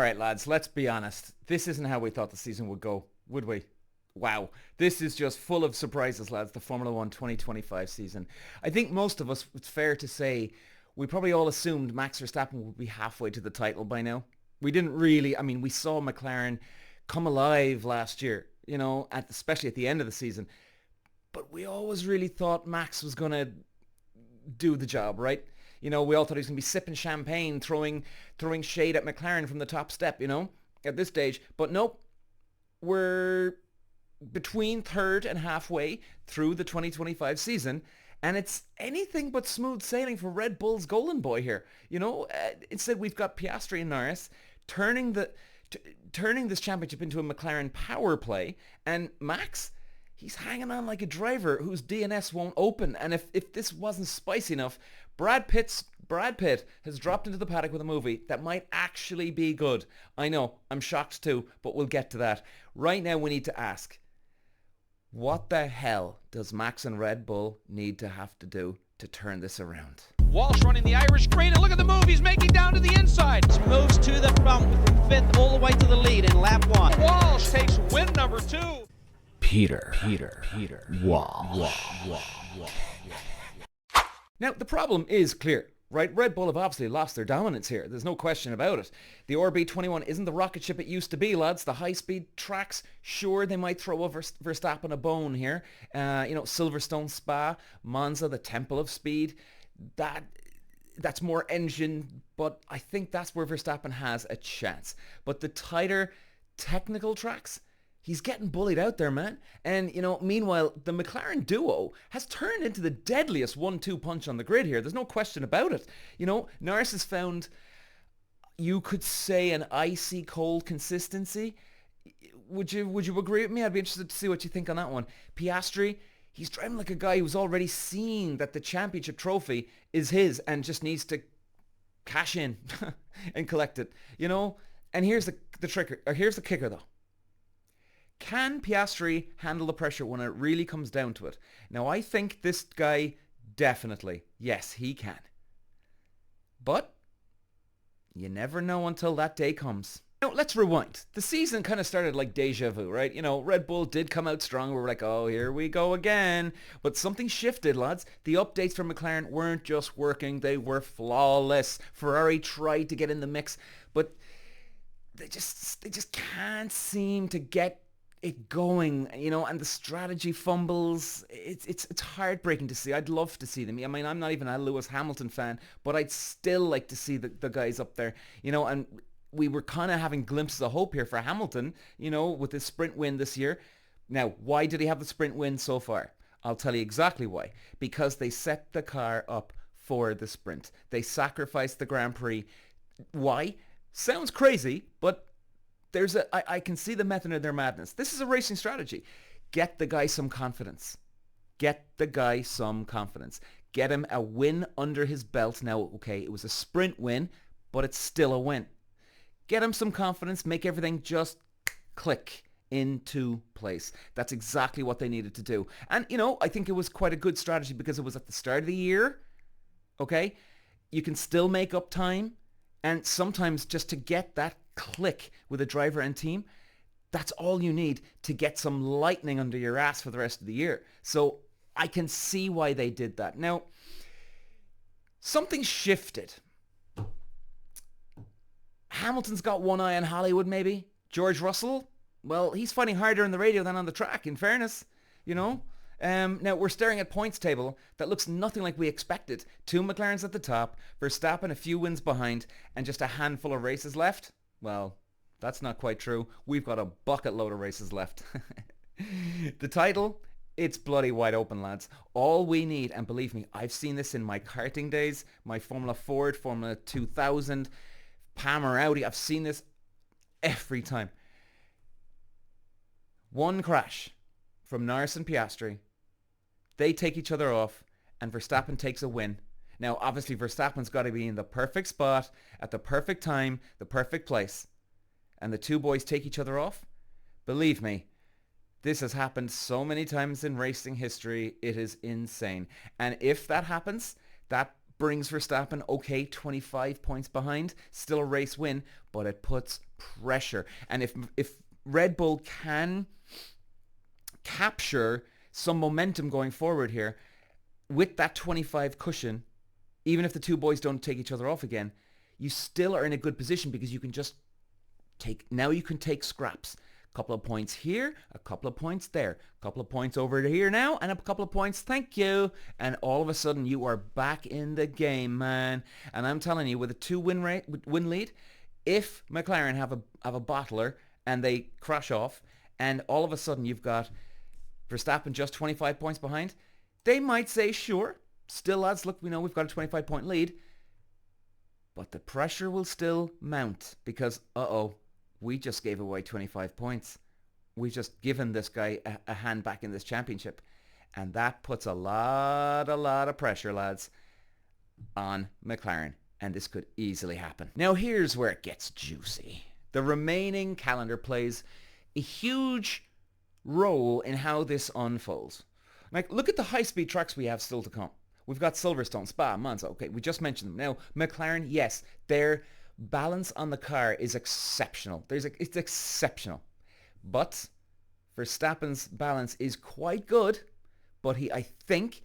All right, lads, let's be honest. This isn't how we thought the season would go, would we? Wow. This is just full of surprises, lads, the Formula 1 2025 season. I think most of us, it's fair to say, we probably all assumed Max Verstappen would be halfway to the title by now. We didn't really, I mean, we saw McLaren come alive last year, especially at the end of the season. But we always really thought Max was going to do the job, right? We all thought he was going to be sipping champagne, throwing shade at McLaren from the top step, at this stage. But nope, we're between third and halfway through the 2025 season, and it's anything but smooth sailing for Red Bull's golden boy here. Instead we've got Piastri and Norris turning this championship into a McLaren power play, and Max, he's hanging on like a driver whose DNS won't open. And if this wasn't spicy enough, Brad Pitt has dropped into the paddock with a movie that might actually be good. I know, I'm shocked too, but we'll get to that. Right now we need to ask, what the hell does Max and Red Bull need to have to do to turn this around? Walsh running the Irish green, and look at the move, he's making down to the inside. Moves to the front from fifth all the way to the lead in lap one. Walsh takes win number 2. Peter Walsh. Now, the problem is clear, right? Red Bull have obviously lost their dominance here. There's no question about it. The RB21 isn't the rocket ship it used to be, lads. The high-speed tracks, sure, they might throw over Verstappen a bone here. Silverstone Spa, Monza, the Temple of Speed. That's more engine, but I think that's where Verstappen has a chance. But the tighter technical tracks, he's getting bullied out there, man. And, meanwhile, the McLaren duo has turned into the deadliest 1-2 punch on the grid here. There's no question about it. Norris has found, you could say, an icy cold consistency. Would you agree with me? I'd be interested to see what you think on that one. Piastri, he's driving like a guy who's already seen that the championship trophy is his and just needs to cash in and collect it. And here's here's the kicker, though. Can Piastri handle the pressure when it really comes down to it? Now, I think this guy definitely, yes, he can. But you never know until that day comes. Now, let's rewind. The season kind of started like deja vu, right? Red Bull did come out strong. We were like, oh, here we go again. But something shifted, lads. The updates from McLaren weren't just working. They were flawless. Ferrari tried to get in the mix, but they just can't seem to get it going, and the strategy fumbles. It's heartbreaking to see. I'd love to see them. I mean, I'm not even a Lewis Hamilton fan, but I'd still like to see the guys up there, and we were kind of having glimpses of hope here for Hamilton, with his sprint win this year. Now, why did he have the sprint win so far? I'll tell you exactly why. Because they set the car up for the sprint. They sacrificed the Grand Prix. Why? Sounds crazy, but I can see the method of their madness. This is a racing strategy. Get the guy some confidence. Get him a win under his belt. Now, okay, it was a sprint win, but it's still a win. Get him some confidence. Make everything just click into place. That's exactly what they needed to do. And, I think it was quite a good strategy because it was at the start of the year. Okay? You can still make up time. And sometimes just to get that click with a driver and team, that's all you need to get some lightning under your ass for the rest of the year. So I can see why they did that. Now, something shifted. Hamilton's got one eye on Hollywood, maybe. George Russell, well, he's fighting harder on the radio than on the track, in fairness. Now, we're staring at points table that looks nothing like we expected. 2 McLarens at the top, Verstappen a few wins behind, and just a handful of races left. Well, that's not quite true. We've got a bucket load of races left. The title, it's bloody wide open, lads. All we need, and believe me, I've seen this in my karting days, my Formula Ford, Formula 2000, Palmer Audi, I've seen this every time. One crash from Norris and Piastri. They take each other off, and Verstappen takes a win. Now, obviously, Verstappen's got to be in the perfect spot, at the perfect time, the perfect place. And the two boys take each other off. Believe me, this has happened so many times in racing history, it is insane. And if that happens, that brings Verstappen, okay, 25 points behind, still a race win, but it puts pressure. And if Red Bull can capture some momentum going forward here with that 25 cushion, even if the two boys don't take each other off again, you still are in a good position because you can just you can take scraps. A couple of points here, a couple of points there, a couple of points over here now, and a couple of points, thank you. And all of a sudden you are back in the game, man. And I'm telling you, with a 2-win lead, if McLaren have a bottler and they crash off, and all of a sudden you've got Verstappen just 25 points behind, they might say, sure, still lads, look, we know we've got a 25-point lead, but the pressure will still mount because, we just gave away 25 points. We've just given this guy a hand back in this championship. And that puts a lot of pressure, lads, on McLaren. And this could easily happen. Now, here's where it gets juicy. The remaining calendar plays a huge role in how this unfolds. Like, look at the high-speed tracks we have still to come. We've got Silverstone, Spa, Monza. Okay, we just mentioned them. Now, McLaren, yes, they're balance on the car is exceptional. It's exceptional. But Verstappen's balance is quite good. But I think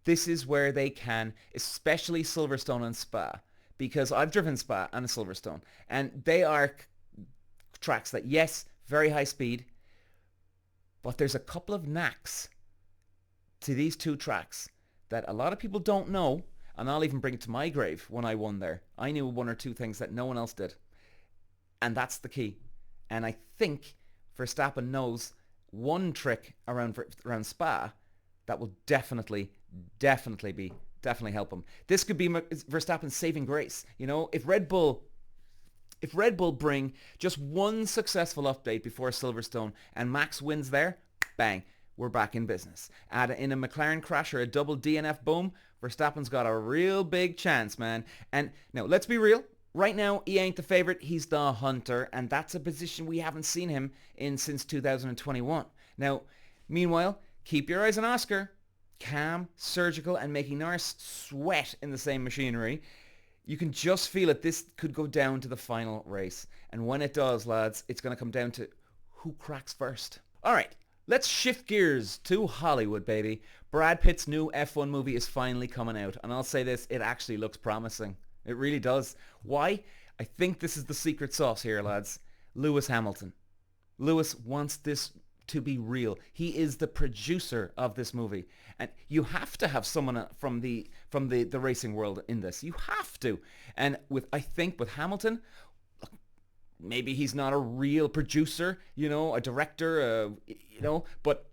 this is where they can, especially Silverstone and Spa, because I've driven Spa and Silverstone, and they are tracks that, yes, very high speed, but there's a couple of knacks to these two tracks that a lot of people don't know. And I'll even bring it to my grave when I won there. I knew one or two things that no one else did. And that's the key. And I think Verstappen knows one trick around Spa that will definitely help him. This could be Verstappen's saving grace. You know, if Red Bull bring just one successful update before Silverstone and Max wins there, bang, we're back in business. In a McLaren crash or a double DNF boom, Verstappen's got a real big chance, man. And now, let's be real. Right now, he ain't the favorite. He's the hunter, and that's a position we haven't seen him in since 2021. Now, meanwhile, keep your eyes on Oscar. Calm, surgical, and making Norris sweat in the same machinery. You can just feel it. This could go down to the final race. And when it does, lads, it's going to come down to who cracks first. All right. Let's shift gears to Hollywood, baby. Brad Pitt's new F1 movie is finally coming out. And I'll say this, it actually looks promising. It really does. Why? I think this is the secret sauce here, lads. Lewis Hamilton. Lewis wants this to be real. He is the producer of this movie. And you have to have someone from the racing world in this. You have to. And I think with Hamilton, maybe he's not a real producer, a director, but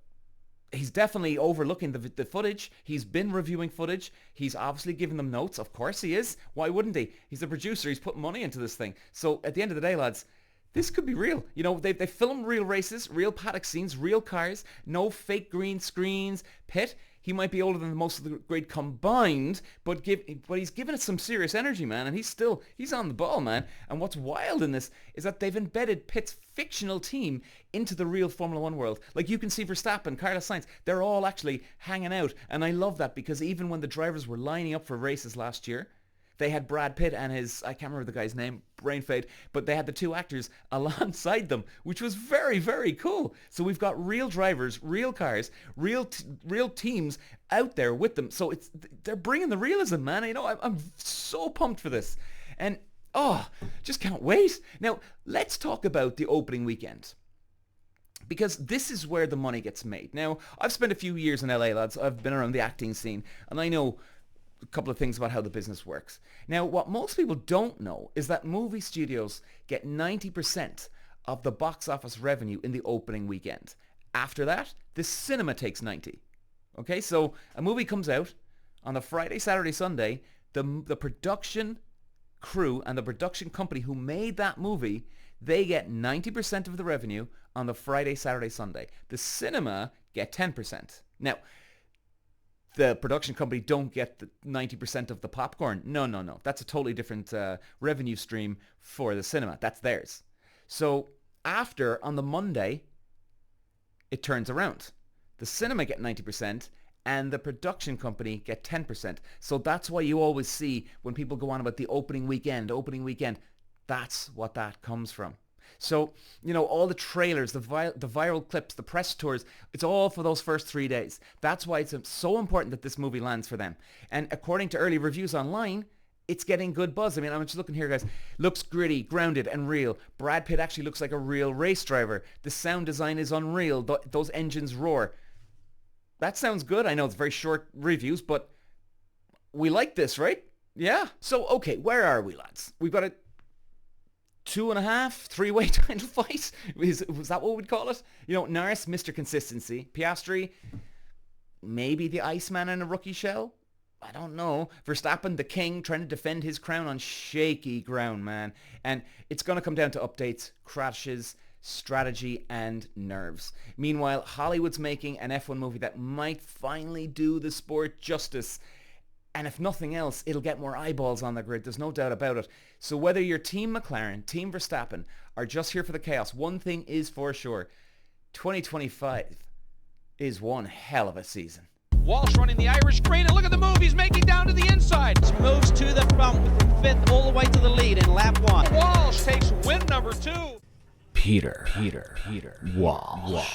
he's definitely overlooking the footage. He's been reviewing footage. He's obviously giving them notes. Of course he is. Why wouldn't he? He's a producer. He's putting money into this thing. So at the end of the day, lads, this could be real. They film real races, real paddock scenes, real cars, no fake green screens. Pitt, he might be older than most of the grade combined, but he's giving it some serious energy, man, and he's on the ball, man. And what's wild in this is that they've embedded Pitt's fictional team into the real Formula One world. Like, you can see Verstappen, Carlos Sainz, they're all actually hanging out, and I love that, because even when the drivers were lining up for races last year, they had Brad Pitt and I can't remember the guy's name, brain fade, but they had the two actors alongside them, which was very, very cool. So we've got real drivers, real cars, real teams out there with them. So they're bringing the realism, man. I'm so pumped for this. And, just can't wait. Now, let's talk about the opening weekend, because this is where the money gets made. Now, I've spent a few years in LA, lads. I've been around the acting scene, and I know a couple of things about how the business works. Now, what most people don't know is that movie studios get 90% of the box office revenue in the opening weekend. After that, the cinema takes 90. Okay, so a movie comes out on the Friday, Saturday, Sunday. The production crew and the production company who made that movie, they get 90% of the revenue on the Friday, Saturday, Sunday. The cinema get 10%. Now, the production company don't get the 90% of the popcorn. No. That's a totally different revenue stream for the cinema. That's theirs. So on the Monday, it turns around. The cinema get 90% and the production company get 10%. So that's why you always see when people go on about the opening weekend, that's what that comes from. So, all the trailers, the viral clips, the press tours, it's all for those first 3 days. That's why it's so important that this movie lands for them. And according to early reviews online, it's getting good buzz. I mean, I'm just looking here, guys. Looks gritty, grounded, and real. Brad Pitt actually looks like a real race driver. The sound design is unreal. Those engines roar. That sounds good. I know it's very short reviews, but we like this, right? Yeah. So, okay, where are we, lads? We've got a 2.5, three-way title fight. Was that what we'd call it? Norris, Mr. Consistency. Piastri, maybe the Iceman in a rookie shell. I don't know. Verstappen, the king, trying to defend his crown on shaky ground, man. And it's going to come down to updates, crashes, strategy, and nerves. Meanwhile, Hollywood's making an F1 movie that might finally do the sport justice. And if nothing else, it'll get more eyeballs on the grid. There's no doubt about it. So whether you're Team McLaren, Team Verstappen, or just here for the chaos, one thing is for sure. 2025 is one hell of a season. Walsh running the Irish green, and look at the move. He's making down to the inside. Moves to the front from 5th all the way to the lead in lap 1. Walsh takes win number 2. Peter. Walsh.